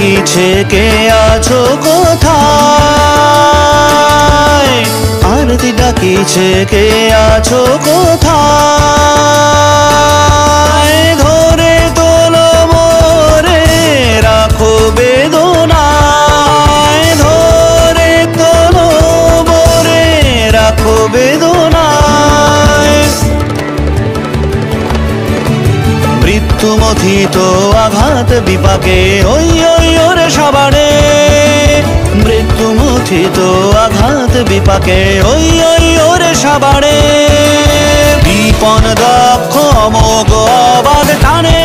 ডাকিছে কে আছো কোথায়, আরতি ডাকিছে কে আছো কোথায়। ধরে তোলো মোরে রাখো বেদনায়, ধরে তোলো মোরে রাখো বেদনায়। মৃত্যু মথিত আঘাত বিপাকে ওই ওই ওরে সবারে, মৃত্যু মথিত আঘাত বিপাকে ওই ওই ওরে সবারে। বিপন দক্ষ অমোঘ অবাধ টানে